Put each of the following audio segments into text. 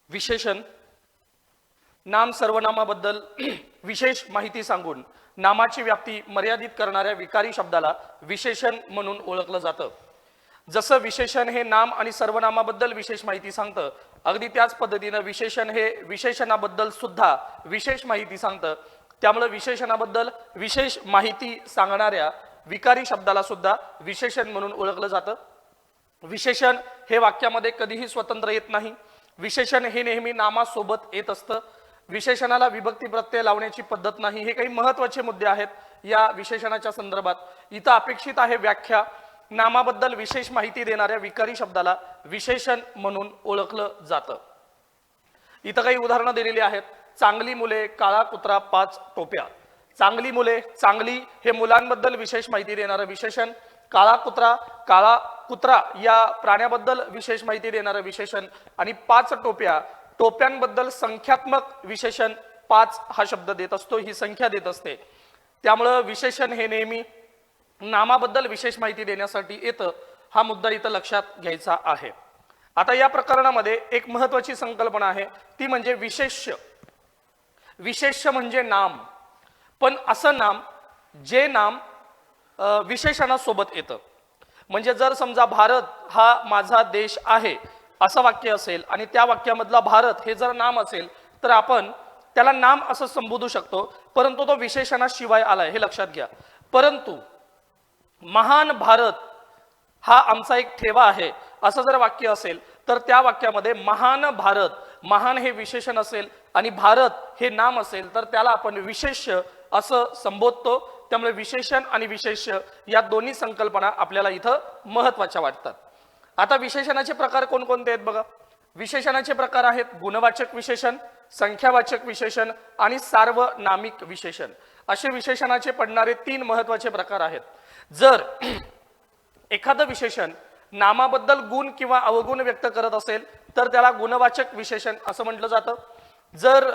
विशेषण नाम सर्वनामाबद्दल विशेष माहिती सांगून नामाची व्याप्ती मर्यादित करणाऱ्या विकारी शब्दाला विशेषण म्हणून ओळखलं जातं। जसं विशेषण हे नाम आणि सर्वनामाबद्दल विशेष माहिती सांगतं, अगदी त्याच पद्धतीने विशेषण हे विशेषणाबद्दल सुद्धा विशेष माहिती सांगतं। त्यामुळे विशेषणाबद्दल विशेष माहिती सांगणाऱ्या विकारी शब्दाला सुद्धा विशेषण म्हणून ओळखलं जातं। विशेषण हे वाक्यामध्ये कधीही स्वतंत्र येत नाही। विशेषण हे नेहमी नामासोबत येत असतं। विशेषणाला विभक्ती प्रत्यय लावण्याची पद्धत नाही। हे काही महत्त्वाचे मुद्दे आहेत या विशेषणाच्या संदर्भात। इथं अपेक्षित आहे व्याख्या। नामाबद्दल विशेष माहिती देणाऱ्या विकारी शब्दाला विशेषण म्हणून ओळखलं जातं। इथं काही उदाहरणं दिलेली आहेत। चांगली मुले, काळा कुत्रा, 5 टोप्या। चांगली मुले, चांगली हे मुलांबद्दल विशेष माहिती देणारं विशेषण। काळा कुत्रा या प्राण्याबद्दल विशेष माहिती देणारं विशेषण। आणि 5 टोप्या, टोप्यांबद्दल संख्यात्मक विशेषण 5 हा शब्द देत असतो, ही संख्या देत असते। त्यामुळे विशेषण हे नेहमी नामाबद्दल विशेष माहिती देण्यासाठी येतं। हा मुद्दा इथं लक्षात घ्यायचा आहे। आता या प्रकरणामध्ये एक महत्त्वाची संकल्पना आहे, ती म्हणजे विशेष्य। विशेष्य म्हणजे नाम, पण असं नाम जे नाम विशेषणासोबत येतं। म्हणजे जर समजा भारत हा माझा देश आहे असं वाक्य असेल आणि त्या वाक्यामधला भारत हे जर नाम असेल तर आपण त्याला नाम असं संबोधू शकतो, परंतु तो विशेषणाशिवाय आलाय हे लक्षात घ्या। परंतु महान भारत हा आमचा एक ठेवा आहे असं जर वाक्य असेल तर त्या वाक्यामध्ये महान भारत, महान हे विशेषण असेल आणि भारत हे नाम असेल तर त्याला आपण विशेष्य असं संबोधतो। त्यामुळे विशेषण आणि विशेष्य या दोन्ही संकल्पना आपल्याला इथं महत्त्वाच्या वाटतात। आता विशेषणाचे प्रकार कोणकोणते आहेत बघा। विशेषणाचे प्रकार आहेत गुणवाचक विशेषण, संख्यावाचक विशेषण आणि सार्वनामिक विशेषण। असे विशेषणाचे पडणारे 3 महत्त्वाचे प्रकार आहेत। जर एखादं विशेषण नामाबद्दल गुण किंवा अवगुण व्यक्त करत असेल तर त्याला गुणवाचक विशेषण असं म्हटलं जातं। जर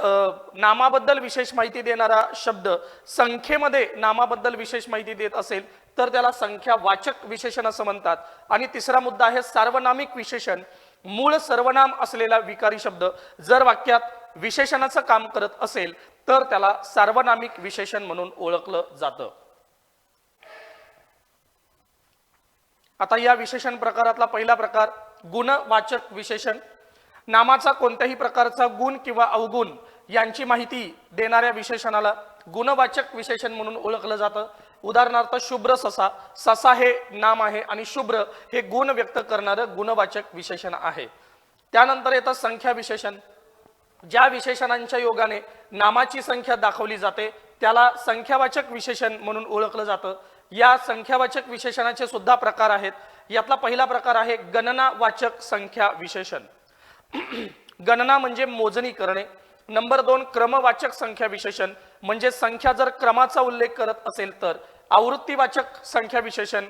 नामाबद्दल विशेष माहिती देणारा शब्द संख्येमध्ये नामाबद्दल विशेष माहिती देत असेल तर त्याला संख्यावाचक विशेषण असं म्हणतात। आणि तिसरा मुद्दा आहे सार्वनामिक विशेषण। मूळ सर्वनाम असलेला विकारी शब्द जर वाक्यात विशेषणाचं काम करत असेल तर त्याला सार्वनामिक विशेषण म्हणून ओळखलं जातं। आता या विशेषण प्रकारातला पहिला प्रकार गुणवाचक विशेषण। नामाचा कोणत्याही प्रकारचा गुण किंवा अवगुण यांची माहिती देणाऱ्या विशेषणाला गुणवाचक विशेषण म्हणून ओळखलं जातं। उदाहरणार्थ शुभ्र ससा, ससा हे नाम आहे आणि शुभ्र हे गुण व्यक्त करणारं गुणवाचक विशेषण आहे। त्यानंतर येतं संख्या विशेषण। ज्या विशेषणांच्या योगाने नामाची संख्या दाखवली जाते त्याला संख्यावाचक विशेषण म्हणून ओळखलं जातं। या संख्यावाचक विशेषणाचे सुद्धा प्रकार आहेत। यातला पहिला प्रकार आहे गणनावाचक संख्या विशेषण। गणना म्हणजे मोजणी करणे। नंबर 2 क्रमवाचक संख्या विशेषण, म्हणजे संख्या जर क्रमाचा उल्लेख करत असेल तर। आवृत्तीवाचक संख्या विशेषण,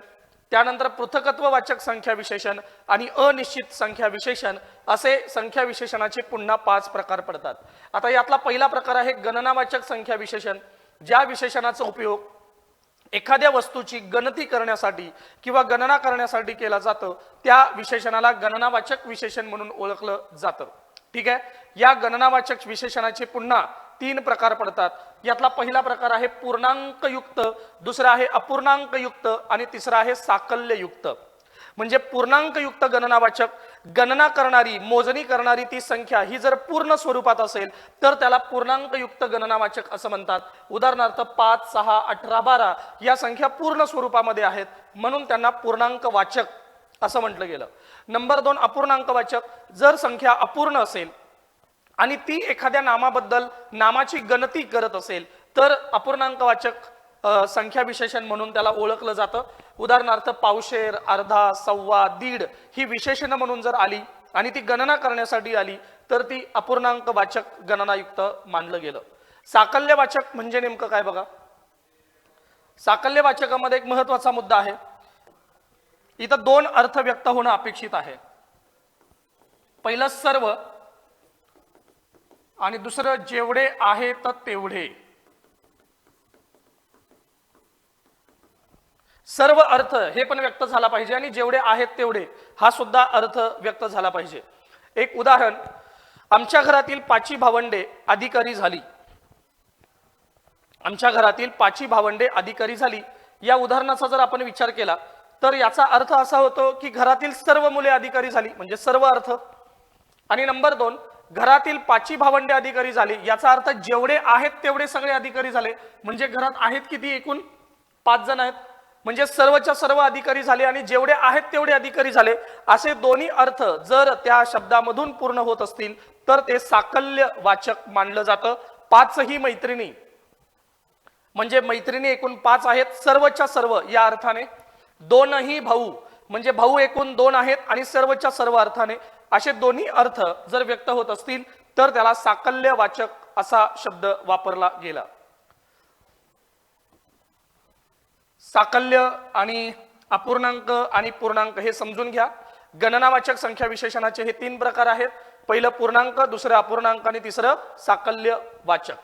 त्यानंतर पृथकत्ववाचक संख्या विशेषण आणि अनिश्चित संख्या विशेषण असे संख्या विशेषणाचे पुन्हा 5 प्रकार पडतात। आता यातला पहिला प्रकार आहे गणनावाचक संख्या विशेषण। ज्या विशेषणाचा उपयोग एखाद्या वस्तूची गणती करण्यासाठी किंवा गणना करण्यासाठी केला जातो त्या विशेषणाला गणनावाचक विशेषण म्हणून ओळखलं जातं। ठीक आहे। या गणनावाचक विशेषणाचे पुन्हा 3 प्रकार पडतात। यातला पहिला प्रकार आहे पूर्णांकयुक्त, दुसरा आहे अपूर्णांकयुक्त आणि तिसरा आहे साकल्ययुक्त। म्हणजे पूर्णांकयुक्त गणनावाचक, गणना करणारी मोजणी करणारी ती संख्या ही जर पूर्ण स्वरूपात असेल तर त्याला पूर्णांकयुक्त गणनावाचक असं म्हणतात। उदाहरणार्थ 5, 6, 18, 12 या संख्या पूर्ण स्वरूपामध्ये आहेत म्हणून त्यांना पूर्णांकवाचक असं म्हटलं गेलं। नंबर 2 अपूर्णांकवाचक। जर संख्या अपूर्ण असेल आणि ती एखाद्या नामाबद्दल नामाची गणती करत असेल तर अपूर्णांकवाचक संख्या विशेषण म्हणून त्याला ओळखलं जातं। उदाहरणार्थ पावशेर, अर्धा, सव्वा, दीड ही विशेषणं म्हणून जर आली आणि ती गणना करण्यासाठी आली तर ती अपूर्णांकवाचक गणनायुक्त मानलं गेलं। साकल्यवाचक म्हणजे नेमकं काय बघा। साकल्यवाचकामध्ये एक महत्त्वाचा मुद्दा आहे। इथं 2 अर्थ व्यक्त होणं अपेक्षित आहे। पहिलं सर्व आणि दुसरं जेवढे आहेत तेवढे। सर्व अर्थ हे पण व्यक्त झाला पाहिजे आणि जेवढे आहेत तेवढे हा सुद्धा अर्थ व्यक्त झाला पाहिजे। एक उदाहरण, आमच्या घरातील 5 भावंडे अधिकारी झाली. आमच्या घरातील 5 भावंडे अधिकारी झाली या उदाहरणाचा जर आपण विचार केला तर याचा अर्थ असा होतो की घरातील सर्व मुले अधिकारी झाली म्हणजे सर्व अर्थ. आणि नंबर 2, घरातील 5 भावंडे अधिकारी झाली याचा अर्थ जेवढे आहेत तेवढे सगळे अधिकारी झाले म्हणजे घरात आहेत किती, एकूण 5 जण आहेत म्हणजे सर्वच्या सर्व अधिकारी झाले आणि जेवढे आहेत तेवढे अधिकारी झाले. असे दोन्ही अर्थ जर त्या शब्दामधून पूर्ण होत असतील तर ते साकल्य वाचक मानलं जातं. 5ही मैत्रिणी म्हणजे मैत्रिणी एकूण 5 आहेत सर्वच्या सर्व या अर्थाने. 2ही भाऊ म्हणजे भाऊ एकूण 2 आहेत आणि सर्वच्या सर्व अर्थाने. असे दोन्ही अर्थ जर व्यक्त होत असतील तर त्याला साकल्य वाचक असा शब्द वापरला गेला. साकल्य आणि अपूर्णांक आणि पूर्णांक हे समजून घ्या. गणनावाचक संख्या विशेषणाचे हे 3 प्रकार आहेत. पहिलं पूर्णांक, दुसरं अपूर्णांक आणि तिसरं साकल्य वाचक.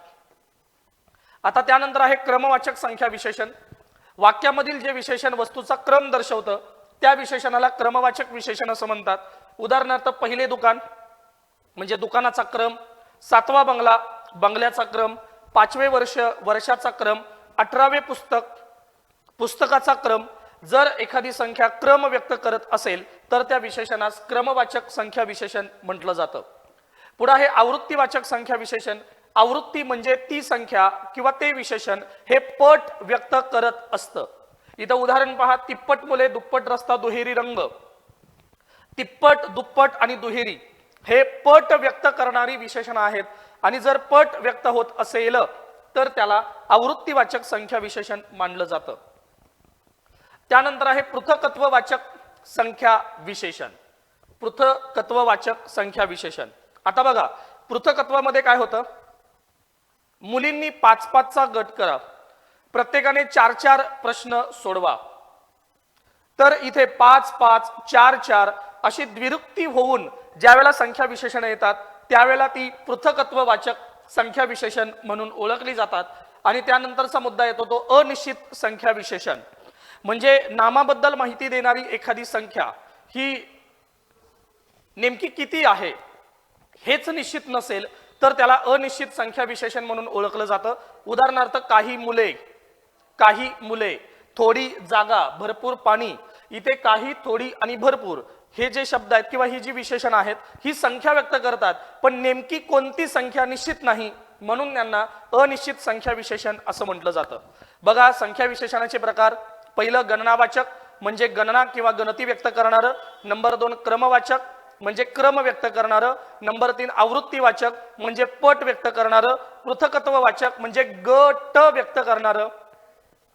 आता त्यानंतर आहे क्रमवाचक संख्या विशेषण. वाक्यामधील जे विशेषण वस्तूचा क्रम दर्शवतं त्या विशेषणाला क्रमवाचक विशेषण असं म्हणतात. उदाहरणार्थ पहिले दुकान म्हणजे दुकानाचा क्रम, 7वा बंगला बंगल्याचा क्रम, 5वे वर्ष वर्षाचा क्रम, 18वे पुस्तक पुस्तकाचा क्रम. जर एखादी संख्या क्रम व्यक्त करत असेल तर त्या विशेषणास क्रमवाचक संख्या विशेषण म्हटलं जातं. पुढे आहे आवृत्तीवाचक संख्या विशेषण. आवृत्ती म्हणजे ती संख्या किंवा ते विशेषण हे पट व्यक्त करत असतं. इथं उदाहरण पहा, तिप्पट मुले, दुप्पट रस्ता, दुहेरी रंग. तिप्पट, दुप्पट आणि दुहेरी हे पट व्यक्त करणारी विशेषण आहेत आणि जर पट व्यक्त होत असेल तर त्याला आवृत्तीवाचक संख्या विशेषण मानलं जातं. त्यानंतर आहे पृथकत्ववाचक संख्या विशेषण. पृथकत्ववाचक संख्या विशेषण. आता बघा, पृथकत्वामध्ये काय होतं, मुलींनी 5-5चा गट करा, प्रत्येकाने 4-4 प्रश्न सोडवा. तर इथे 5-5, 4-4 अशी द्विरुक्ती होऊन ज्यावेळेला संख्या विशेषण येतात त्यावेळेला ती पृथकत्ववाचक संख्या विशेषण म्हणून ओळखली जातात. आणि त्यानंतरचा मुद्दा येतो तो अनिश्चित संख्या विशेषण. म्हणजे नामाबद्दल माहिती देणारी एखादी संख्या ही नेमकी किती आहे हेच निश्चित नसेल तर त्याला अनिश्चित संख्या विशेषण म्हणून ओळखलं जातं. उदाहरणार्थ काही मुले, थोडी जागा, भरपूर पाणी. इथे काही, थोडी आणि भरपूर हे जे शब्द आहेत किंवा ही जी विशेषण आहेत ही संख्या व्यक्त करतात पण नेमकी कोणती संख्या निश्चित नाही म्हणून त्यांना अनिश्चित संख्या विशेषण असं म्हटलं जातं. बघा, संख्या विशेषणाचे प्रकार. पहिलं गणनावाचक म्हणजे गणना किंवा गणती व्यक्त करणारं. नंबर 2 क्रमवाचक म्हणजे क्रम व्यक्त करणारं. नंबर 3 आवृत्तीवाचक म्हणजे पट व्यक्त करणारं. पृथकत्ववाचक म्हणजे गट व्यक्त करणारं.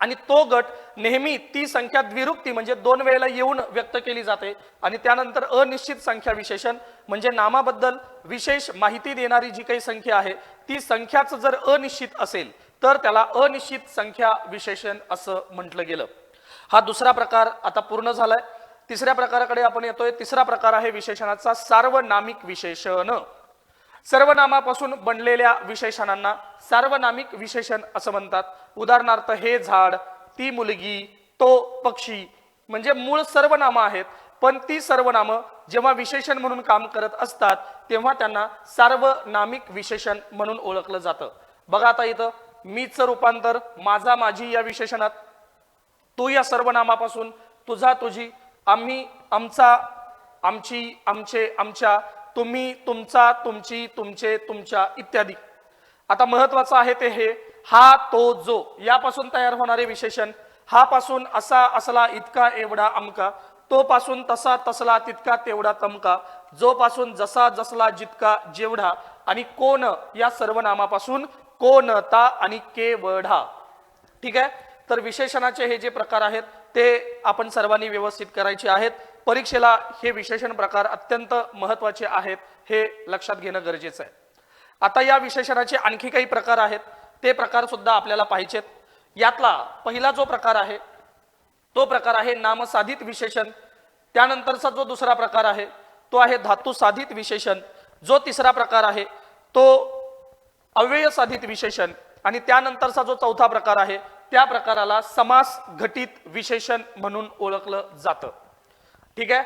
आणि तो गट नेहमी ती संख्या द्विरुक्ती म्हणजे 2 वेळेला येऊन व्यक्त केली जाते. आणि त्यानंतर अनिश्चित संख्या विशेषण म्हणजे नामाबद्दल विशेष माहिती देणारी जी काही संख्या आहे ती संख्याच जर अनिश्चित असेल तर त्याला अनिश्चित संख्या विशेषण असं म्हटलं गेलं. हा दुसरा प्रकार आता पूर्ण झालाय. तिसऱ्या प्रकाराकडे आपण येतोय. तिसरा प्रकार आहे विशेषणाचा सार्वनामिक विशेषण. सर्वनामापासून बनलेल्या विशेषणांना सार्वनामिक विशेषण असं म्हणतात. उदाहरणार्थ हे झाड, ती मुलगी, तो पक्षी म्हणजे मूळ सर्वनामं आहेत पण ती सर्वनामं जेव्हा विशेषण म्हणून काम करत असतात तेव्हा त्यांना सार्वनामिक विशेषण म्हणून ओळखलं जातं. बघा, आता इथं मीचं रूपांतर माझा, माझी या विशेषणात. तू या सर्वनामापासून तुझा, तुझी, आम्ही, आमचा, आमची, आमचे, आमच्या, तुम्ही, तुमचा, तुमची, तुमचे, तुमच्या इत्यादी. आता महत्वाचं आहे ते हे हा, तो, जो यापासून तयार होणारे विशेषण. हा पासून असा, असला, इतका, एवढा, अमका. तो पासून तसा, तसला, तितका, तेवढा, तमका. जो पासून जसा, जसला, जितका, जेवढा. आणि कोण या सर्वनामापासून कोणता आणि केवढा. ठीक आहे. तर विशेषणाचे हे जे प्रकार आहेत ते आपण सर्वांनी व्यवस्थित करायचे आहेत. परीक्षेला हे विशेषण प्रकार अत्यंत महत्त्वाचे आहेत हे लक्षात घेणं गरजेचं आहे. आता या विशेषणाचे आणखी काही प्रकार आहेत ते प्रकार सुद्धा आपल्याला पाहिजेत. यातला पहिला जो प्रकार आहे तो प्रकार आहे नामसाधित विशेषण. त्यानंतरचा जो दुसरा प्रकार आहे तो आहे धातू साधित विशेषण. जो तिसरा प्रकार आहे तो अव्यय साधित विशेषण. आणि त्यानंतरचा जो चौथा प्रकार आहे त्या प्रकाराला समास घटित विशेषण म्हणून ओळखलं जातं. ठीक आहे.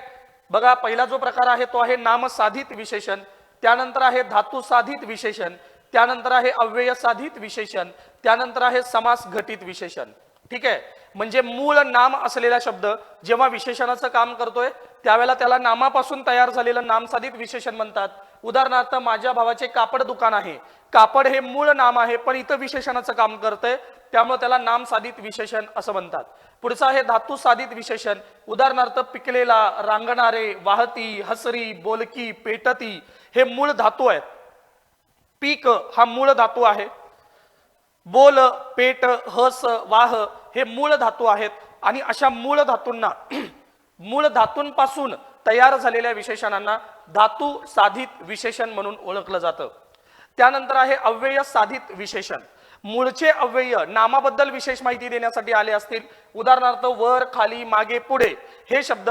बघा, पहिला जो प्रकार आहे तो आहे नामसाधित विशेषण. त्यानंतर आहे धातू साधित विशेषण, त्यानंतर आहे अव्यय साधित विशेषण, त्यानंतर आहे समास घटित विशेषण. ठीक आहे, म्हणजे मूळ नाम असलेला शब्द जेव्हा विशेषणाचं काम करतोय त्यावेळेला त्याला नामापासून तयार झालेलं नामसाधित विशेषण म्हणतात. उदाहरणार्थ माझ्या भावाचे कापड दुकान आहे, कापड हे मूळ नाम आहे पण इथं विशेषणाचं काम करतंय त्यामुळे त्याला नामसाधित विशेषण असं म्हणतात. पुढचं आहे धातू साधित विशेषण. उदाहरणार्थ पिकलेला, रांगणारे, वाहती, हसरी, बोलकी, पेटती हे मूळ धातू आहेत. पीक हा मूळ धातू आहे, बोल, पेट, हस, वाह हे मूळ धातू आहेत आणि अशा मूळ धातूंना मूळ धातूंपासून तयार झालेल्या विशेषणांना धातू साधित विशेषण म्हणून ओळखलं जातं. त्यानंतर आहे अव्यय साधित विशेषण. मूळचे अव्यय नामाबद्दल विशेष माहिती देण्यासाठी आले असतील. उदाहरणार्थ वर, खाली, मागे, पुढे हे शब्द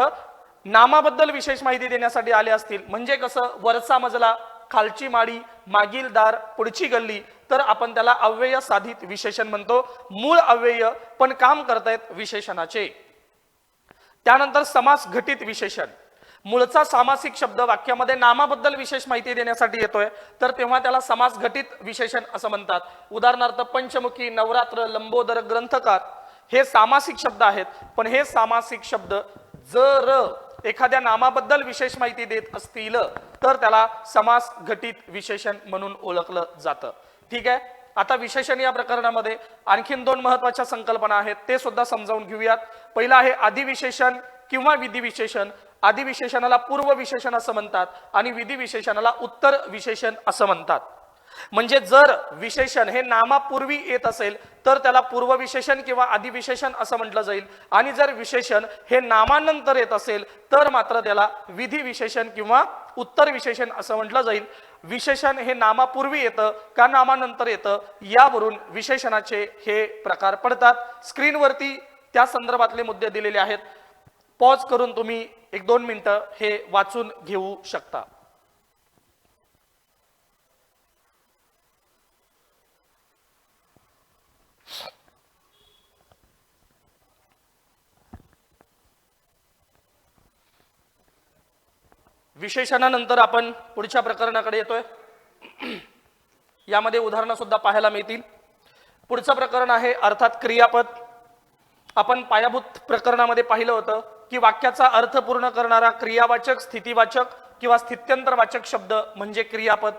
नामाबद्दल विशेष माहिती देण्यासाठी आले असतील. म्हणजे कसं, वरचा मजला, खालची माडी, मागील दार, पुढची गल्ली, तर आपण त्याला अव्यय साधित विशेषण म्हणतो. मूळ अव्यय पण काम करतायत विशेषणाचे. त्यानंतर समास घटित विशेषण. मूळचा सामासिक शब्द वाक्यामध्ये नामाबद्दल विशेष माहिती देण्यासाठी येतोय तर तेव्हा त्याला समास घटित विशेषण असं म्हणतात. उदाहरणार्थ पंचमुखी, नवरात्र, लंबोदर, ग्रंथकार हे सामासिक शब्द आहेत पण हे सामासिक शब्द जर एखाद्या नामाबद्दल विशेष माहिती देत असतील तर त्याला समास घटित विशेषण म्हणून ओळखलं जातं. ठीक आहे, आता विशेषण या प्रकरणामध्ये आणखीन दोन महत्वाच्या संकल्पना आहेत ते सुद्धा समजावून घेऊयात. पहिला आहे आदिविशेषण किंवा विधिविशेषण. आदिविशेषणाला पूर्व विशेषण असं म्हणतात आणि विधिविशेषणाला उत्तर विशेषण असं म्हणतात. म्हणजे जर विशेषण हे नामापूर्वी येत असेल तर त्याला पूर्व विशेषण किंवा आदिविशेषण असं म्हटलं जाईल आणि जर विशेषण हे नामानंतर येत असेल तर मात्र त्याला विधी विशेषण किंवा उत्तर विशेषण असं म्हटलं जाईल. विशेषण हे नामापूर्वी येतं का नामानंतर येतं यावरून विशेषणाचे हे प्रकार पडतात. स्क्रीनवरती त्या संदर्भातले मुद्दे दिलेले आहेत. पॉज करून तुम्ही 1-2 मिनिटं हे वाचून घेऊ शकता. विशेषणानंतर आपण पुढच्या प्रकरणाकडे येतोय. यामध्ये उदाहरणं सुद्धा पाहायला मिळतील. पुढचं प्रकरण आहे अर्थात क्रियापद. आपण पायाभूत प्रकरणामध्ये पाहिलं होतं की वाक्याचा अर्थ पूर्ण करणारा क्रियावाचक, स्थितीवाचक किंवा स्थित्यंतरवाचक शब्द म्हणजे क्रियापद.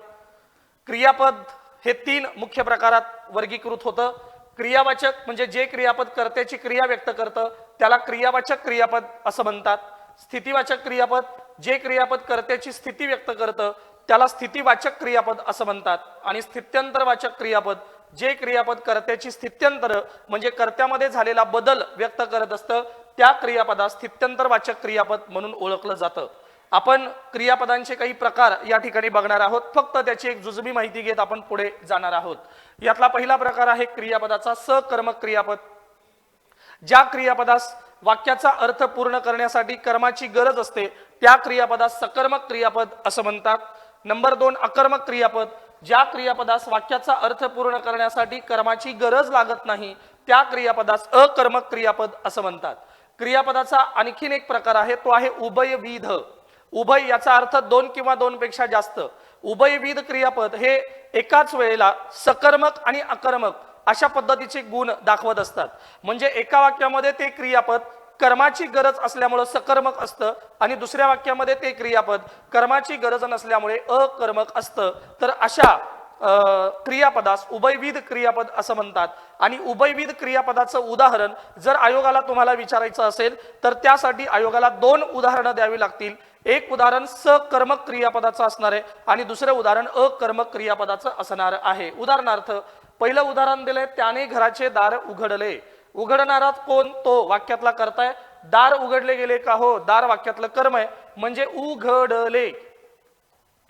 क्रियापद हे 3 मुख्य प्रकारात वर्गीकृत होतं. क्रियावाचक म्हणजे जे क्रियापद कर्त्याची क्रिया व्यक्त करतं त्याला क्रियावाचक क्रियापद असं म्हणतात. स्थितीवाचक क्रियापद जे क्रियापद कर्त्याची स्थिती व्यक्त करतं त्याला स्थितीवाचक क्रियापद असं म्हणतात. आणि स्थित्यंतरवाचक क्रियापद जे क्रियापद कर्त्याची स्थित्यंतर म्हणजे कर्त्यामध्ये झालेला बदल व्यक्त करत असतं त्या क्रियापदास स्थित्यंतरवाचक क्रियापद म्हणून ओळखलं जातं. आपण क्रियापदांचे काही प्रकार या ठिकाणी बघणार आहोत. फक्त त्याची एक जुजबी माहिती घेत आपण पुढे जाणार आहोत. यातला पहिला प्रकार आहे क्रियापदाचा सकर्मक क्रियापद. ज्या क्रियापदास वाक्याचा अर्थ पूर्ण करण्यासाठी कर्माची गरज असते त्या क्रियापदास सकर्मक क्रियापद असं म्हणतात. नंबर 2 अकर्मक क्रियापद. ज्या क्रियापदास वाक्याचा अर्थ पूर्ण करण्यासाठी कर्माची गरज लागत नाही त्या क्रियापदास अकर्मक क्रियापद असं म्हणतात. क्रियापदाचा आणखीन एक प्रकार आहे तो आहे उभयविध. उभय याचा अर्थ 2 किंवा 2 पेक्षा जास्त. उभयविध क्रियापद हे एकाच वेळेला सकर्मक आणि अकर्मक अशा पद्धतीचे गुण दाखवत असतात. म्हणजे एका वाक्यामध्ये ते क्रियापद कर्माची गरज असल्यामुळे सकर्मक असतं आणि दुसऱ्या वाक्यामध्ये ते क्रियापद कर्माची गरज नसल्यामुळे अकर्मक असतं. तर अशा क्रियापदास उभयविध क्रियापद असं म्हणतात. आणि उभयविध क्रियापदाचं उदाहरण जर आयोगाला तुम्हाला विचारायचं असेल तर त्यासाठी आयोगाला 2 उदाहरणं द्यावी लागतील. एक उदाहरण सकर्मक क्रियापदाचं असणार आहे आणि दुसरं उदाहरण अकर्मक क्रियापदाचं असणार आहे. उदाहरणार्थ पहिलं उदाहरण दिलंय त्याने घराचे दार उघडले. उघडणारा कोण? तो वाक्यातला कर्ता आहे. दार उघडले गेले का? हो, दार वाक्यातलं कर्म आहे म्हणजे उघडले.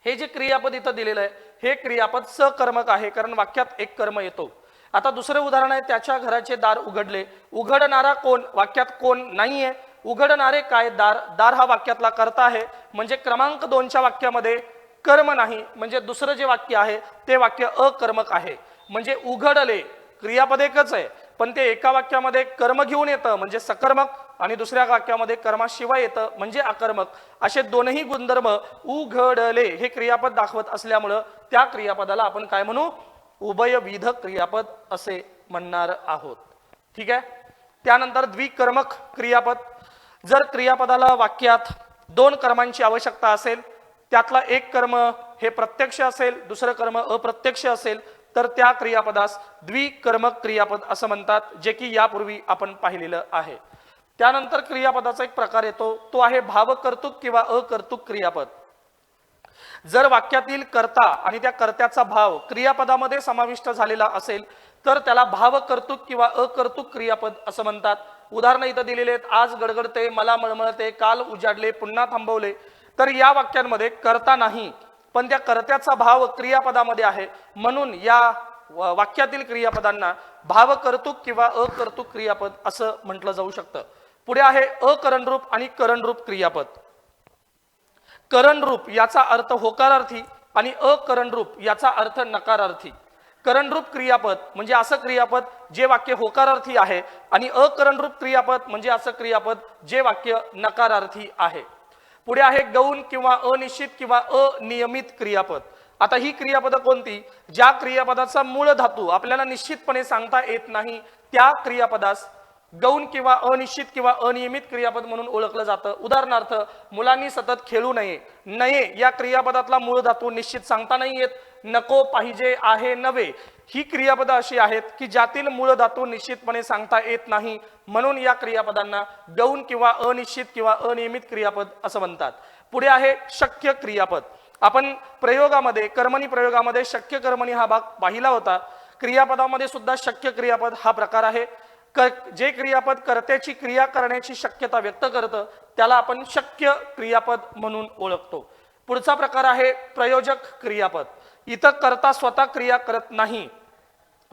हे जे क्रियापद इथं दिलेलं आहे हे क्रियापद सकर्मक आहे कारण वाक्यात एक कर्म येतो. आता दुसरं उदाहरण आहे त्याच्या घराचे दार उघडले. उघडणारा कोण? वाक्यात कोण नाहीये. उघडणारे काय? दार. दार हा वाक्यातला कर्ता आहे म्हणजे क्रमांक 2च्या वाक्यामध्ये कर्म नाही म्हणजे दुसरं जे वाक्य आहे ते वाक्य अकर्मक आहे. म्हणजे उघडले क्रियापद एकच आहे पण ते एका वाक्यामध्ये कर्म घेऊन येतं म्हणजे सकर्मक आणि दुसऱ्या वाक्यामध्ये कर्माशिवाय येतं म्हणजे अकर्मक, असे दोनही गुणधर्म उघडले हे क्रियापद दाखवत असल्यामुळं त्या क्रियापदाला आपण काय म्हणू, उभयविध क्रियापद असे म्हणणार आहोत. ठीक आहे. त्यानंतर द्विकर्मक क्रियापद. जर क्रियापदाला वाक्यात दोन कर्मांची आवश्यकता असेल, त्यातला एक कर्म हे प्रत्यक्ष असेल, दुसरं कर्म अप्रत्यक्ष असेल, तर त्या क्रियापदास द्विकर्मक क्रियापद असं म्हणतात, जे की यापूर्वी आपण पाहिलेलं आहे. त्यानंतर क्रियापदाचा एक प्रकार येतो, तो आहे भावकर्तृक किंवा अकर्तृक क्रियापद. जर वाक्यातील कर्ता आणि त्या कर्त्याचा भाव क्रियापदामध्ये समाविष्ट झालेला असेल तर त्याला भावकर्तृक किंवा अकर्तृक क्रियापद असं म्हणतात. उदाहरण इथं दिलेले आहेत, आज गडगडते, मला मळमळते, काल उजाडले, पुन्हा थांबवले. तर या वाक्यांमध्ये कर्ता नाही, पण त्या कर्त्याचा भाव क्रियापदामध्ये आहे, म्हणून या वाक्यातील क्रियापदांना भावकर्तृक किंवा अकर्तृक क्रियापद असं म्हटलं जाऊ शकतं. पुढे आहे अकरणरूप आणि करणरूप क्रियापद. करणरूप याचा अर्थ होकारार्थी आणि अकरणरूप याचा अर्थ नकारार्थी. करणरूप क्रियापद म्हणजे असं क्रियापद जे वाक्य होकारार्थी आहे आणि अकरणरूप क्रियापद म्हणजे असं क्रियापद जे वाक्य नकारार्थी आहे. पुढे आहे गौण किंवा अनिश्चित किंवा अनियमित क्रियापद. आता ही क्रियापद कोणती, ज्या क्रियापदाचा मूळ धातू आपल्याला निश्चितपणे सांगता येत नाही त्या क्रियापदास गौण किंवा अनिश्चित किंवा अनियमित क्रियापद म्हणून ओळखलं जातं. उदाहरणार्थ, मुलांनी सतत खेळू नये. नये या क्रियापदातला मूळ धातू निश्चित सांगता नाही येत. नको, पाहिजे, आहे, नव्हे ही क्रियापद अशी आहेत की ज्यातील मूळ धातू निश्चितपणे सांगता येत नाही, म्हणून या क्रियापदांना गौण किंवा अनिश्चित किंवा अनियमित क्रियापद असं म्हणतात. पुढे आहे शक्य क्रियापद. आपण प्रयोगामध्ये कर्मणी प्रयोगामध्ये शक्य कर्मणी हा भाग पाहिला होता. क्रियापदामध्ये सुद्धा शक्य क्रियापद हा प्रकार आहे. जे क्रियापद कर्त्याची क्रिया करण्याची शक्यता व्यक्त करतं त्याला आपण शक्य क्रियापद म्हणून ओळखतो. पुढचा प्रकार आहे प्रयोजक क्रियापद. इथं कर्ता स्वतः क्रिया करत नाही,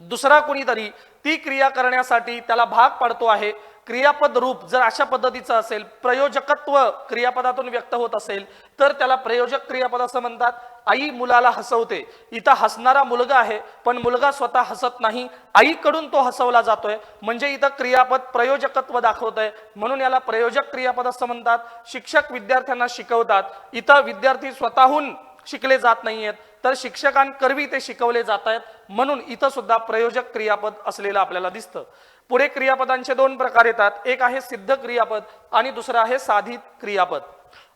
दुसरा कोणीतरी ती क्रिया करण्यासाठी त्याला भाग पाडतो आहे. क्रियापद रूप जर अशा पद्धतीचं असेल, प्रयोजकत्व क्रियापदातून व्यक्त होत असेल तर त्याला प्रयोजक क्रियापद असं म्हणतात. आई मुलाला हसवते. इथं हसणारा मुलगा आहे पण मुलगा स्वतः हसत नाही, आईकडून तो हसवला जातोय, म्हणजे इथं क्रियापद प्रयोजकत्व दाखवतंय, म्हणून याला प्रयोजक क्रियापद असं म्हणतात. शिक्षक विद्यार्थ्यांना शिकवतात. इथं विद्यार्थी स्वतःहून शिकले जात नाहीयेत तर शिक्षकांकरवी ते शिकवले जात आहेत, म्हणून इथं सुद्धा प्रयोजक क्रियापद असलेलं आपल्याला दिसतं. पुढे क्रियापदांचे दोन प्रकार येतात. एक आहे सिद्ध क्रियापद आणि दुसरं आहे साधित क्रियापद.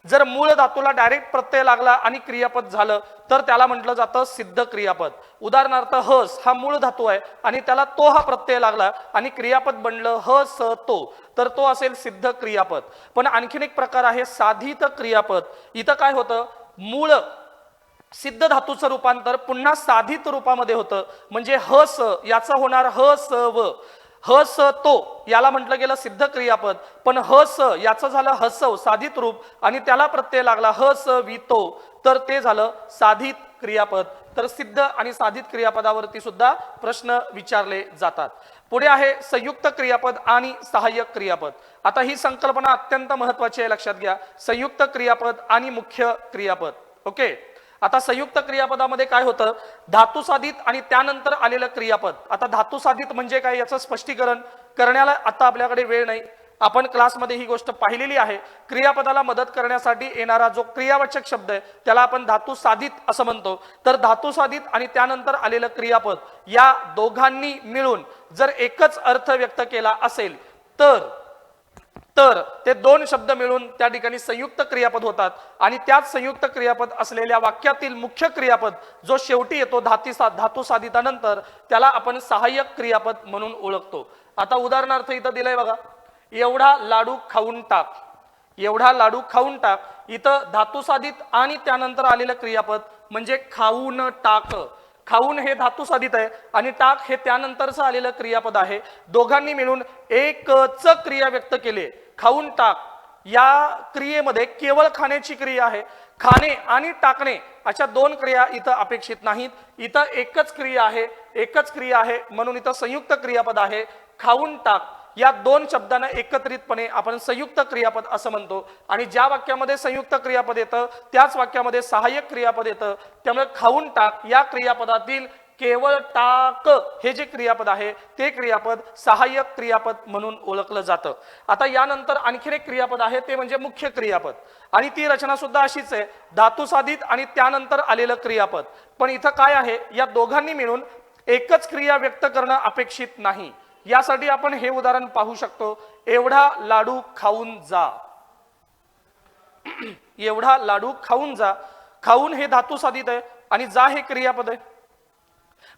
जर मूळ धातूला डायरेक्ट प्रत्यय लागला आणि क्रियापद झालं तर त्याला म्हटलं जातं सिद्ध क्रियापद. उदाहरणार्थ, हस हा मूळ धातू आहे आणि त्याला तो हा प्रत्यय लागला आणि क्रियापद बनलं ह स तो, तर तो असेल सिद्ध क्रियापद. पण आणखीन एक प्रकार आहे साधित क्रियापद. इथं काय होतं, मूळ सिद्ध धातूचं रूपांतर पुन्हा साधित रूपामध्ये होतं, म्हणजे ह स याचं होणार ह स व. ह स तो याला म्हटलं गेलं सिद्ध क्रियापद, पण ह स याचं झालं हसव साधित रूप आणि त्याला प्रत्यय लागला ह स वि तो, तर ते झालं साधित क्रियापद. तर सिद्ध आणि साधित क्रियापदावरती सुद्धा प्रश्न विचारले जातात. पुढे आहे संयुक्त क्रियापद आणि सहाय्यक क्रियापद. आता ही संकल्पना अत्यंत महत्वाची आहे, लक्षात घ्या. संयुक्त क्रियापद आणि मुख्य क्रियापद. ओके. आता संयुक्त क्रियापदामध्ये काय होतं, धातुसाधित आणि त्यानंतर आलेलं क्रियापद. आता धातुसाधित म्हणजे काय याचं स्पष्टीकरण करण्याला आता आपल्याकडे वेळ नाही, आपण क्लासमध्ये ही गोष्ट पाहिलेली आहे. क्रियापदाला मदत करण्यासाठी येणारा जो क्रियावाचक शब्द आहे त्याला आपण धातुसाधित असं म्हणतो. तर धातुसाधित आणि त्यानंतर आलेलं क्रियापद या दोघांनी मिळून जर एकच अर्थ व्यक्त केला असेल तर ते दोन शब्द मिळून त्या ठिकाणी संयुक्त क्रियापद होतात आणि त्याच संयुक्त क्रियापद असलेल्या वाक्यातील मुख्य क्रियापद जो शेवटी येतो धातुसाधितानंतर त्याला आपण सहाय्यक क्रियापद म्हणून ओळखतो. आता उदाहरणार्थ इथं दिलंय बघा, एवढा लाडू खाऊन टाक. एवढा लाडू खाऊन टाक. इथं धातुसाधित आणि त्यानंतर आलेलं क्रियापद म्हणजे खाऊन टाक. खाऊन हे धातुसाधित आहे आणि टाक हे त्यानंतरचं आलेलं क्रियापद आहे. दोघांनी मिळून एकच क्रिया व्यक्त केली. खाऊन टाक या क्रियेमध्ये केवळ खाण्याची क्रिया आहे. खाणे आणि टाकणे अशा दोन क्रिया इथं अपेक्षित नाहीत. इथं एकच क्रिया आहे, म्हणून इथं संयुक्त क्रियापद आहे. खाऊन टाक या दोन शब्दांना एकत्रितपणे आपण संयुक्त क्रियापद असं म्हणतो आणि ज्या वाक्यामध्ये संयुक्त क्रियापद येतं त्याच वाक्यामध्ये सहाय्यक क्रियापद येतं. त्यामुळे खाऊन टाक या क्रियापदातील केवळ टाक हे जे क्रियापद आहे ते क्रियापद सहाय्यक क्रियापद म्हणून ओळखलं जातं. आता यानंतर आणखीन एक क्रियापद आहे ते म्हणजे मुख्य क्रियापद, आणि ती रचना सुद्धा अशीच आहे, धातुसाधित आणि त्यानंतर आलेलं क्रियापद. पण इथं काय आहे, या दोघांनी मिळून एकच क्रिया व्यक्त करणं अपेक्षित नाही. यासाठी आपण हे उदाहरण पाहू शकतो, एवढा लाडू खाऊन जा. एवढा लाडू खाऊन जा. खाऊन हे धातुसाधित आहे आणि जा हे क्रियापद आहे.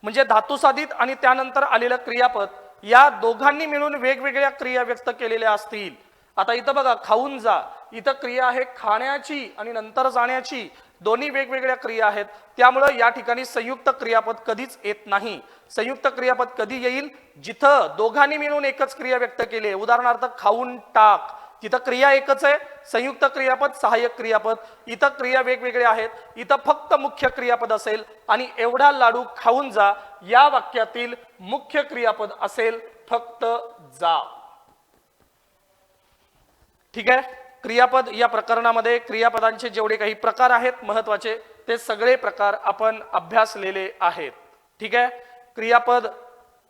म्हणजे धातुसाधित आणि त्यानंतर आलेलं क्रियापद या दोघांनी मिळून वेगवेगळ्या क्रिया व्यक्त केलेल्या असतील. आता इथं बघा, खाऊन जा, इथं क्रिया आहे खाण्याची आणि नंतर जाण्याची, दोन्ही वेगवेगळ्या क्रिया आहेत. त्यामुळे या ठिकाणी संयुक्त क्रियापद कधीच येत नाही. संयुक्त क्रियापद कधी येईल, जिथं दोघांनी मिळून एकच क्रिया व्यक्त केली आहे. उदाहरणार्थ खाऊन टाक, तिथं क्रिया एकच आहे, संयुक्त क्रियापद सहाय्यक क्रियापद. इथं क्रिया वेगवेगळ्या आहेत, इथं फक्त मुख्य क्रियापद असेल आणि एवढा लाडू खाऊन जा या वाक्यातील मुख्य क्रियापद असेल फक्त जा. ठीक आहे. क्रियापद या प्रकरणामध्ये क्रियापदांचे जेवढे काही प्रकार आहेत महत्वाचे, ते सगळे प्रकार आपण अभ्यासलेले आहेत. ठीक आहे. क्रियापद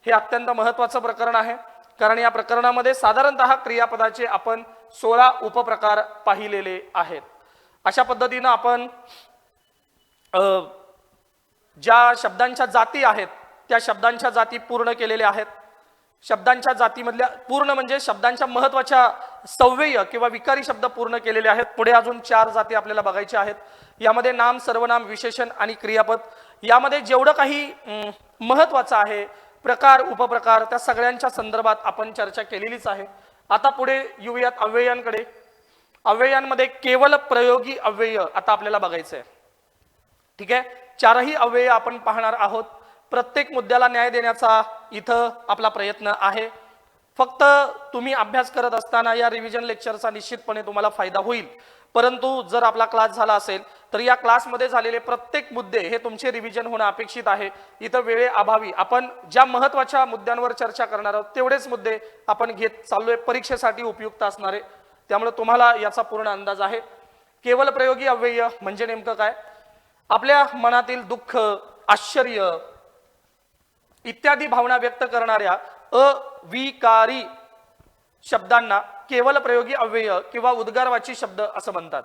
हे अत्यंत महत्वाचं प्रकरण आहे, कारण या प्रकरणामध्ये साधारणतः क्रियापदाचे आपण 16 उपप्रकार पाहिलेले आहेत. अशा पद्धतीनं आपण ज्या शब्दांच्या जाती आहेत त्या शब्दांच्या जाती पूर्ण केलेल्या आहेत. शब्दांच्या जातीमधल्या पूर्ण म्हणजे शब्दांच्या महत्वाच्या सव्यय किंवा विकारी शब्द पूर्ण केलेले आहेत. पुढे अजून 4 जाती आपल्याला बघायच्या आहेत. यामध्ये नाम, सर्वनाम, विशेषण आणि क्रियापद, यामध्ये जेवढं काही महत्वाचं आहे प्रकार उपप्रकार त्या सगळ्यांच्या संदर्भात आपण चर्चा केलेलीच आहे. आता पुढे येऊयात अव्ययांकडे. अव्ययांमध्ये केवळ प्रयोगी अव्यय आता आपल्याला बघायचं आहे. ठीक आहे. 4ही अव्यय आपण पाहणार आहोत. प्रत्येक मुद्द्याला न्याय देण्याचा इथं आपला प्रयत्न आहे. फक्त तुम्ही अभ्यास करत असताना या रिव्हिजन लेक्चरचा निश्चितपणे तुम्हाला फायदा होईल. परंतु जर आपला क्लास झाला असेल तर या क्लासमध्ये झालेले प्रत्येक मुद्दे हे तुमचे रिव्हिजन होणं अपेक्षित आहे. इथं वेळेअभावी आपण ज्या महत्वाच्या मुद्द्यांवर चर्चा करणार आहोत तेवढेच मुद्दे आपण घेत चाललोय, परीक्षेसाठी उपयुक्त असणारे. त्यामुळे तुम्हाला याचा पूर्ण अंदाज आहे. केवळ प्रयोगी अव्यय म्हणजे नेमकं काय, आपल्या मनातील दुःख, आश्चर्य इत्यादी भावना व्यक्त करणाऱ्या अविकारी शब्दांना केवळ प्रयोगी अव्यय किंवा उद्गारवाची शब्द असं म्हणतात.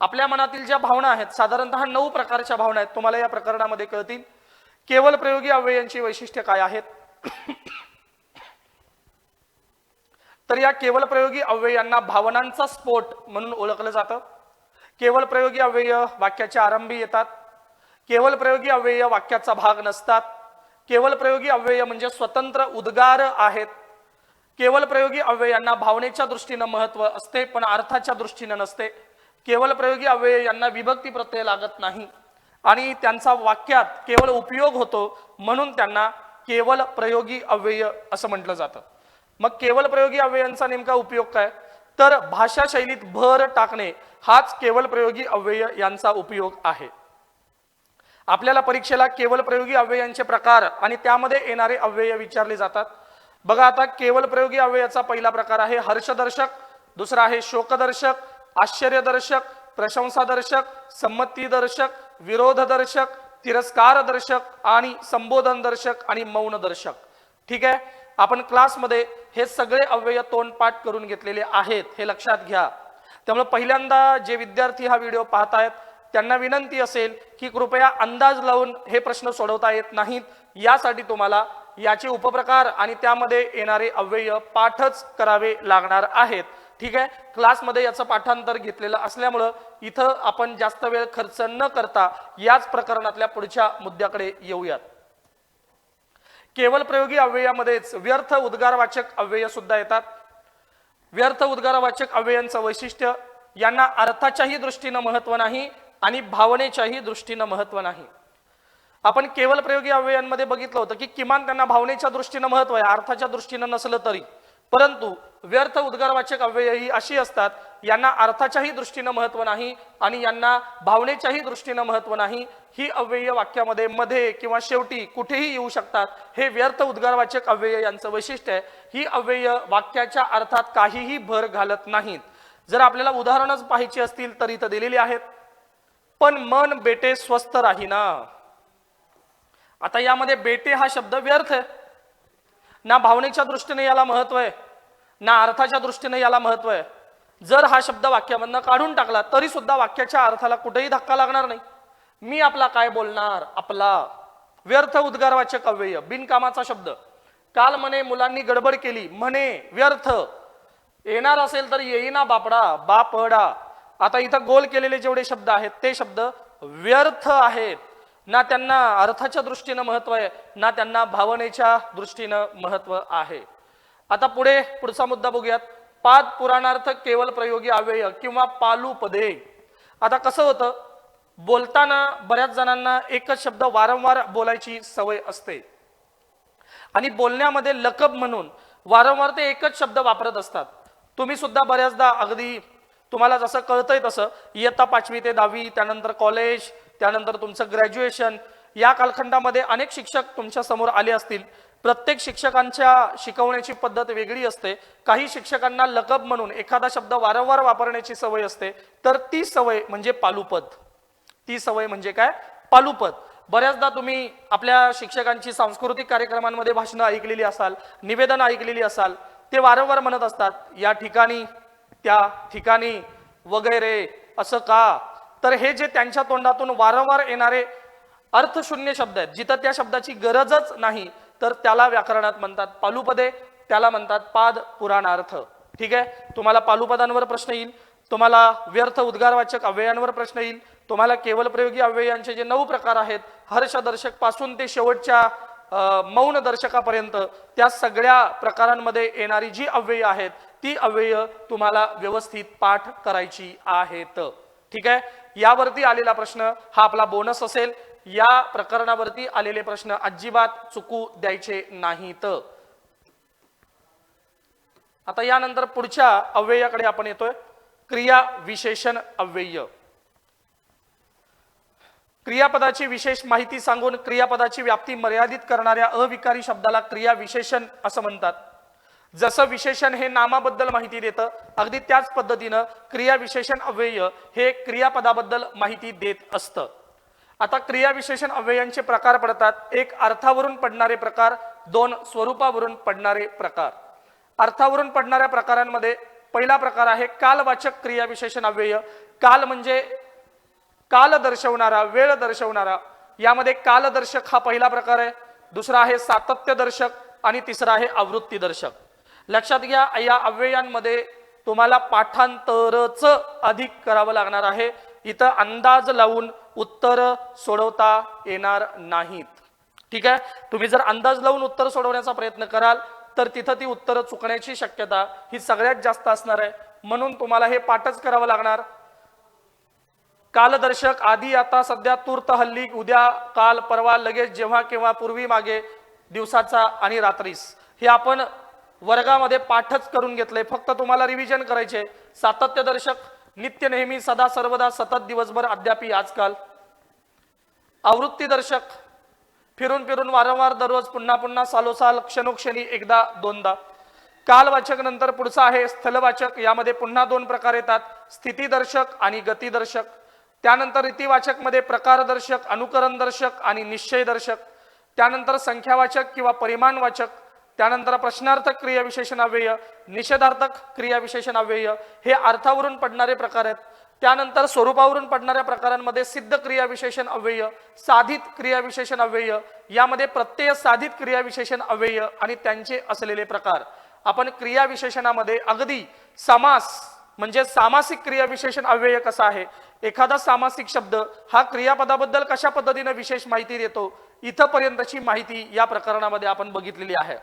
आपल्या मनातील ज्या भावना आहेत, साधारणतः 9 प्रकारच्या भावना आहेत, तुम्हाला या प्रकरणामध्ये कळतील. केवळ प्रयोगी अव्ययांची वैशिष्ट्ये काय आहेत, तर या केवळ प्रयोगी अव्ययांना भावनांचा स्फोट म्हणून ओळखलं जातं. केवळ प्रयोगी अव्यय वाक्याच्या आरंभी येतात. केवळ प्रयोगी अव्यय वाक्याचा भाग नसतात. केवळ प्रयोगी अव्यय म्हणजे स्वतंत्र उद्गार आहेत. केवळ प्रयोगी अव्ययांना भावनेच्या दृष्टीने महत्व असते पण अर्थाच्या दृष्टीने नसते. केवळ प्रयोगी अव्यय यांना विभक्ती प्रत्यय लागत नाही आणि त्यांचा वाक्यात केवळ उपयोग होतो, म्हणून त्यांना केवळ प्रयोगी अव्यय असं म्हटलं जातं. मग केवळ प्रयोगी अव्ययांचा नेमका उपयोग काय, तर भाषा शैलीत भर टाकणे हाच केवळ प्रयोगी अव्यय यांचा उपयोग आहे. आपल्याला परीक्षेला केवळ प्रयोगी अव्ययांचे प्रकार आणि त्यामध्ये येणारे अव्यय विचारले जातात. बघा, आता केवळ प्रयोगी अव्ययाचा पहिला प्रकार आहे हर्षदर्शक, दुसरा आहे शोकदर्शक, आश्चर्यदर्शक, प्रशंसादर्शक, संमतीदर्शक, विरोधदर्शक, तिरस्कारदर्शक आणि संबोधनदर्शक आणि मौनदर्शक. ठीक आहे. आपण क्लासमध्ये हे सगळे अव्यय तोंडपाठ करून घेतलेले आहेत, हे लक्षात घ्या. त्यामुळे पहिल्यांदा जे विद्यार्थी हा व्हिडिओ पाहतायत त्यांना विनंती असेल की कृपया अंदाज लावून हे प्रश्न सोडवता येत नाहीत, यासाठी तुम्हाला याचे उपप्रकार आणि त्यामध्ये येणारे अव्यय पाठच करावे लागणार आहेत. ठीक आहे. क्लासमध्ये याचं पाठांतर घेतलेलं असल्यामुळं इथं आपण जास्त वेळ खर्च न करता याच प्रकरणातल्या पुढच्या मुद्द्याकडे येऊयात. केवळ प्रयोगी अव्ययामध्येच व्यर्थ उद्गारवाचक अव्यय सुद्धा येतात. व्यर्थ उद्गारवाचक अव्ययांचं वैशिष्ट्य, यांना अर्थाच्याही दृष्टीनं महत्व नाही आणि भावनेच्याही दृष्टीनं महत्व नाही. आपण केवळ प्रयोगी अव्ययांमध्ये बघितलं होतं की किमान त्यांना भावनेच्या दृष्टीनं महत्व आहे, अर्थाच्या दृष्टीनं नसलं तरी. परंतु व्यर्थ उद्गारवाचक अव्यय ही अशी असतात, यांना अर्थाच्याही दृष्टीनं महत्व नाही आणि यांना भावनेच्याही दृष्टीनं महत्व नाही. ही अव्यय वाक्यामध्ये मध्ये किंवा शेवटी कुठेही येऊ शकतात. हे व्यर्थ उद्गारवाचक अव्यय यांचं वैशिष्ट्य आहे. ही अव्यय वाक्याच्या अर्थात काहीही भर घालत नाहीत. जर आपल्याला उदाहरणच पाहायची असतील तर इथं दिलेली आहेत. पण मन बेटे स्वस्थ राहीना. आता यामध्ये बेटे हा शब्द व्यर्थ आहे, ना भावनेच्या दृष्टीने याला महत्व आहे, ना अर्थाच्या दृष्टीने याला महत्व आहे. जर हा शब्द वाक्यामधनं काढून टाकला तरी सुद्धा वाक्याच्या अर्थाला कुठेही धक्का लागणार नाही. मी आपला काय बोलणार, आपला व्यर्थ उद्गारवाचक अव्यय, बिनकामाचा शब्द. काल म्हणे मुलांनी गडबड केली, म्हणे व्यर्थ. येणार असेल तर येईना बापडा, बापडा. आता इथं गोल केलेले जेवढे शब्द आहेत ते शब्द व्यर्थ आहेत, ना त्यांना अर्थाच्या दृष्टीनं महत्व आहे, ना त्यांना भावनेच्या दृष्टीनं महत्व आहे. आता पुढचा मुद्दा बघूयात. पाद पुराणार्थ केवळ प्रयोगी अव्यय किंवा पालू पदे. आता कसं होतं, बोलताना बऱ्याच जणांना एकच शब्द वारंवार बोलायची सवय असते आणि बोलण्यामध्ये लकब म्हणून वारंवार ते एकच शब्द वापरत असतात. तुम्ही सुद्धा बऱ्याचदा अगदी तुम्हाला जसं कळतंय तसं इयत्ता 5वी ते 10वी, त्यानंतर कॉलेज, त्यानंतर तुमचं ग्रॅज्युएशन, या कालखंडामध्ये अनेक शिक्षक तुमच्या समोर आले असतील. प्रत्येक शिक्षकांच्या शिकवण्याची पद्धत वेगळी असते. काही शिक्षकांना लकब म्हणून एखादा शब्द वारंवार वापरण्याची सवय असते, तर ती सवय म्हणजे पालुपद. ती सवय म्हणजे काय, पालुपद. बऱ्याचदा तुम्ही आपल्या शिक्षकांची सांस्कृतिक कार्यक्रमांमध्ये भाषणं ऐकलेली असाल, निवेदन ऐकलेली असाल. ते वारंवार म्हणत असतात या ठिकाणी, त्या ठिकाणी वगैरे, असं का. तर हे जे त्यांच्या तोंडातून वारंवार येणारे अर्थशून्य शब्द आहेत, जिथं त्या शब्दाची गरजच नाही, तर त्याला व्याकरणात म्हणतात पालुपदे, त्याला म्हणतात पाद पुराणार्थ. ठीक आहे, तुम्हाला पालुपदांवर प्रश्न येईल, तुम्हाला व्यर्थ उद्गारवाचक अव्ययांवर प्रश्न येईल, तुम्हाला केवळ प्रयोगी अव्ययांचे जे 9 प्रकार आहेत, हर्षदर्शक पासून ते शेवटच्या मौन दर्शकापर्यंत, त्या सगळ्या प्रकारांमध्ये येणारी जी अव्यय आहेत ती अव्यय तुम्हाला व्यवस्थित पाठ करायची आहेत. ठीक आहे, यावरती आलेला प्रश्न हा आपला बोनस असेल. या प्रकरणावरती आलेले प्रश्न अजिबात चुकू द्यायचे नाहीत. आता यानंतर पुढच्या अव्ययाकडे आपण येतोय, क्रिया विशेषण अव्यय. क्रियापदाची विशेष माहिती सांगून क्रियापदाची व्याप्ती मर्यादित करणाऱ्या अविकारी शब्दाला क्रिया विशेषण असं म्हणतात. जसं विशेषण हे नामाबद्दल माहिती देतं, अगदी त्याच पद्धतीनं क्रिया विशेषण अव्यय हे क्रियापदाबद्दल माहिती देत असतं. आता क्रिया विशेषण अव्ययांचे प्रकार पडतात. एक अर्थावरून पडणारे प्रकार, 2 स्वरूपावरून पडणारे प्रकार. अर्थावरून पडणाऱ्या प्रकारांमध्ये पहिला प्रकार आहे कालवाचक क्रिया विशेषण अव्यय. काल म्हणजे काल दर्शवणारा, वेळ दर्शवणारा. यामध्ये कालदर्शक हा पहिला प्रकार आहे, दुसरा आहे सातत्यदर्शक आणि तिसरा आहे आवृत्तीदर्शक. लक्षात घ्या, या अव्ययांमध्ये तुम्हाला पाठांतरच अधिक करावं लागणार आहे. इथं अंदाज लावून उत्तर सोडवता येणार नाहीत. ठीक आहे, तुम्ही जर अंदाज लावून उत्तर सोडवण्याचा प्रयत्न कराल तर तिथं ती उत्तरं चुकण्याची शक्यता ही सगळ्यात जास्त असणार आहे. म्हणून तुम्हाला हे पाठच करावं लागणार. कालदर्शक आधी, आता, सध्या, तूर्त, हल्ली, उद्या, काल, परवा, लगेच, जेव्हा, केव्हा, पूर्वी, मागे, दिवसाचा आणि रात्रीस, हे आपण वर्गामध्ये पाठच करून घेतलंय. फक्त तुम्हाला रिव्हिजन करायचे. सातत्यदर्शक नित्य, नेहमी, सदा, सर्वदा, सतत, दिवसभर, अद्यापी, आजकाल. आवृत्तीदर्शक फिरून फिरून, वारंवार, दररोज, पुन्हा पुन्हा, सालोसाल, क्षणोक्षणी, एकदा, दोनदा. कालवाचक नंतर पुढचा आहे स्थलवाचक. यामध्ये पुन्हा 2 प्रकार येतात, स्थितीदर्शक आणि गतिदर्शक. त्यानंतर रीतिवाचक मध्ये प्रकारदर्शक, अनुकरणदर्शक आणि निश्चयदर्शक. त्यानंतर संख्यावाचक किंवा परिमाणवाचक. त्यानंतर प्रश्नार्थक क्रिया विशेषण अव्यय, निषेधार्थक क्रिया विशेषण अव्यय, हे अर्थावरून पडणारे प्रकार आहेत. त्यानंतर स्वरूपावरून पडणाऱ्या प्रकारांमध्ये सिद्ध क्रिया विशेषण अव्यय, साधित क्रिया विशेषण अव्यय. यामध्ये प्रत्यय साधित क्रिया विशेषण अव्यय आणि त्यांचे असलेले प्रकार. आपण क्रिया विशेषणामध्ये अगदी समास म्हणजे सामासिक क्रिया विशेषण अव्यय कसा आहे, एखादा सामासिक शब्द हा क्रियापदाबद्दल कशा पद्धतीने विशेष माहिती देतो, इथपर्यंतची माहिती या प्रकरणामध्ये आपण बघितलेली आहे.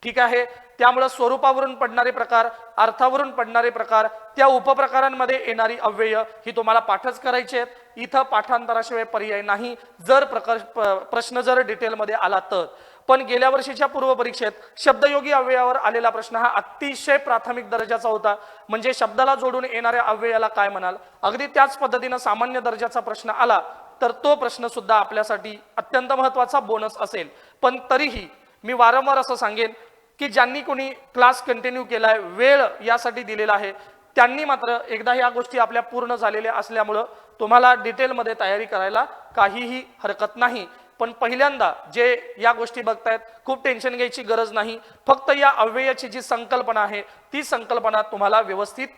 ठीक आहे, त्यामुळे स्वरूपावरून पडणारे प्रकार, अर्थावरून पडणारे प्रकार, त्या उपप्रकारांमध्ये येणारी अव्यय ही तुम्हाला पाठच करायची आहेत. इथं पाठांतराशिवाय पर्याय नाही, जर प्रश्न जर डिटेलमध्ये आला तर. पण गेल्या वर्षीच्या पूर्व परीक्षेत शब्दयोगी अव्ययावर आलेला प्रश्न हा अतिशय प्राथमिक दर्जाचा होता. म्हणजे शब्दाला जोडून येणाऱ्या अव्ययाला काय म्हणाल. अगदी त्याच पद्धतीनं सामान्य दर्जाचा प्रश्न आला तर तो प्रश्न सुद्धा आपल्यासाठी अत्यंत महत्त्वाचा बोनस असेल. पण तरीही मी वारंवार असं सांगेन की ज्यांनी कोणी क्लास कंटिन्यू केलाय, वेळ यासाठी दिलेला आहे, त्यांनी मात्र एकदा ह्या गोष्टी आपल्या पूर्ण झालेल्या असल्यामुळं तुम्हाला डिटेलमध्ये तयारी करायला काहीही हरकत नाही. पण पहिल्यांदा जे या गोष्टी बघतायत खूप टेन्शन घ्यायची गरज नाही, फक्त या अव्ययाची जी संकल्पना आहे ती संकल्पना तुम्हाला व्यवस्थित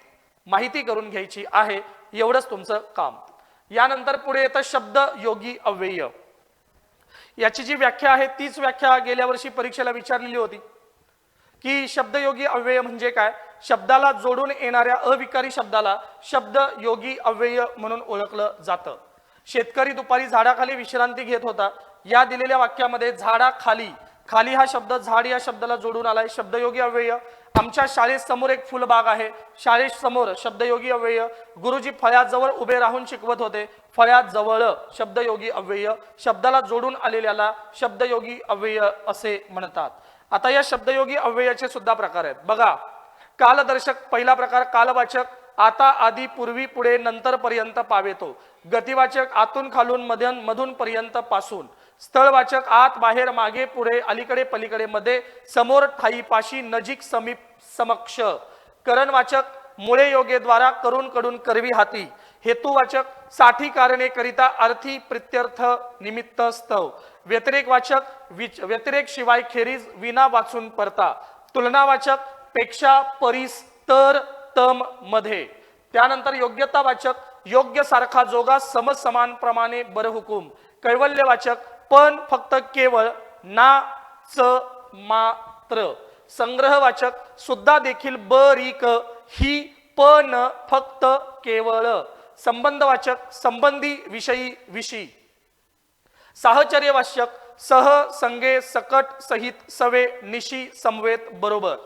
माहिती करून घ्यायची आहे, एवढंच तुमचं काम. यानंतर पुढे येतं शब्द योगी अव्यय. याची जी व्याख्या आहे तीच व्याख्या गेल्या वर्षी परीक्षेला विचारलेली होती की शब्दयोगी अव्यय म्हणजे काय. शब्दाला जोडून येणाऱ्या अविकारी शब्दाला शब्द योगी अव्यय म्हणून ओळखलं जातं. शेतकरी दुपारी झाडाखाली विश्रांती घेत होता. या दिलेल्या वाक्यामध्ये झाडाखाली, खाली हा शब्द झाड या शब्दाला जोडून आलाय, शब्दयोगी अव्यय. आमच्या शाळेसमोर एक फुलबाग आहे, शाळेसमोर शब्दयोगी अव्यय. गुरुजी फळ्याजवळ उभे राहून शिकवत होते, फळ्याजवळ शब्दयोगी अव्यय. शब्दाला जोडून आलेल्याला शब्दयोगी अव्यय असे म्हणतात. आता या शब्दयोगी अव्ययाचे सुद्धा प्रकार आहेत बघा. कालदर्शक पहिला प्रकार कालवाचक, आता आधी पूर्वी पुढे नंतर पर्यंत पावेतो. गतिवाचक आतून खालून मधून पर्यंत पासून. स्थळवाचक आत बाहेर मागे पुढे अलीकडे पलीकडे मध्ये समोर ठाई पाशी नजीक समीप समक्ष. करणवाचक मुळे योगे द्वारा करून कडून करवी हाती. हेतुवाचक साठी कारणे करिता अर्थी प्रित्यर्थ निमित्त स्तव. व्यतिरेकवाचक व्यतिरेक शिवाय खेरीज विना वाचून परता. तुलनावाचक पेक्षा परीस तर तम मध्ये. त्यानंतर योग्यतावाचक योग्य सारखा जोगा समसमान प्रमाणे बरहुकूम. कैवल्यवाचक पण फक्त केवळ ना च मात्र. संग्रहवाचक सुद्धा देखील बरीक ही पण फक्त केवळ. संबंधवाचक संबंधी विषयी विषयी. साहचर्यवाचक सह संगे सकट सहित सवे निशी समवेत बरोबर.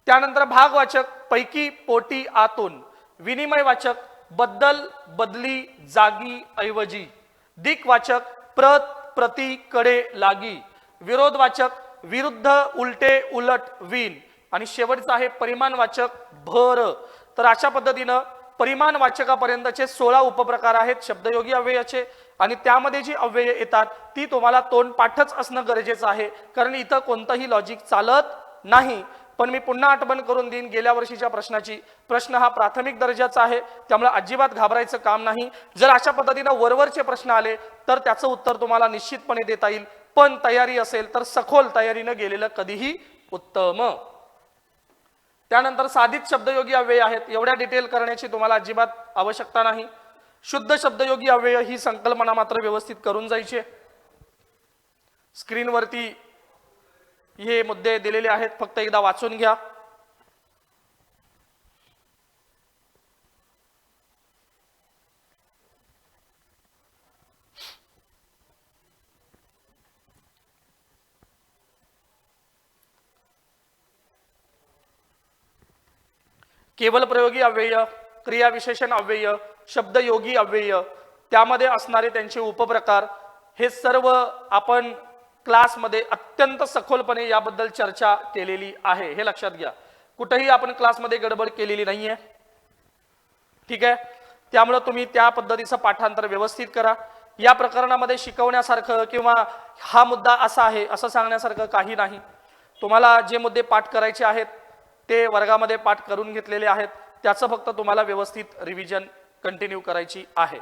त्यानंतर भागवाचक पैकी पोटी आतून. विनिमयवाचक बद्दल बदली जागी ऐवजी. दिक्वाचक प्रत प्रति कडे लागी. विरोधवाचक विरुद्ध उलटे उलट विन. आणि शेवटचा आहे परिमाणवाचक भर. तर अशा पद्धतीनं परिमाणवाचकापर्यंतचे 16 उपप्रकार आहेत शब्दयोगी अव्ययाचे. आणि त्यामध्ये जी अव्यय येतात ती तुम्हाला तोंडपाठच असणं गरजेचं आहे, कारण इथं कोणतंही लॉजिक चालत नाही. पण मी पुन्हा आठवण करून देईन गेल्या वर्षीच्या प्रश्नाची. प्रश्न हा प्राथमिक दर्जाचा आहे, त्यामुळे अजिबात घाबरायचं काम नाही. जर अशा पद्धतीने वरवरचे प्रश्न आले तर त्याचं उत्तर तुम्हाला निश्चितपणे देता येईल, पण तयारी असेल तर सखोल तयारीनं गेलेलं कधीही उत्तम. त्यानंतर साधित शब्दयोगी अव्यय आहेत, एवढ्या डिटेल करण्याची तुम्हाला अजिबात आवश्यकता नाही. शुद्ध शब्दयोगी अव्यय ही संकल्पना मात्र व्यवस्थित करून जायची. स्क्रीनवरती हे मुद्दे दिलेले आहेत, फक्त एकदा वाचून घ्या. केवल प्रयोगी अव्यय, क्रियाविशेषण अव्यय, शब्दयोगी अव्यय, त्यामध्ये असणारे त्यांचे उपप्रकार, हे सर्व आपण क्लासमध्ये अत्यंत सखोलपणे याबद्दल चर्चा केलेली आहे, हे लक्षात घ्या. कुठेही आपण क्लासमध्ये गडबड केलेली नाहीये, ठीक आहे. त्यामुळे तुम्ही त्या पद्धतीचं पाठांतर व्यवस्थित करा. या प्रकरणामध्ये शिकवण्यासारखं किंवा हा मुद्दा असा आहे असं सांगण्यासारखं काही नाही. तुम्हाला जे मुद्दे पाठ करायचे आहेत ते वर्गामध्ये पाठ करून घेतलेले आहेत, त्याचं फक्त तुम्हाला व्यवस्थित रिव्हिजन कंटिन्यू करायची आहे.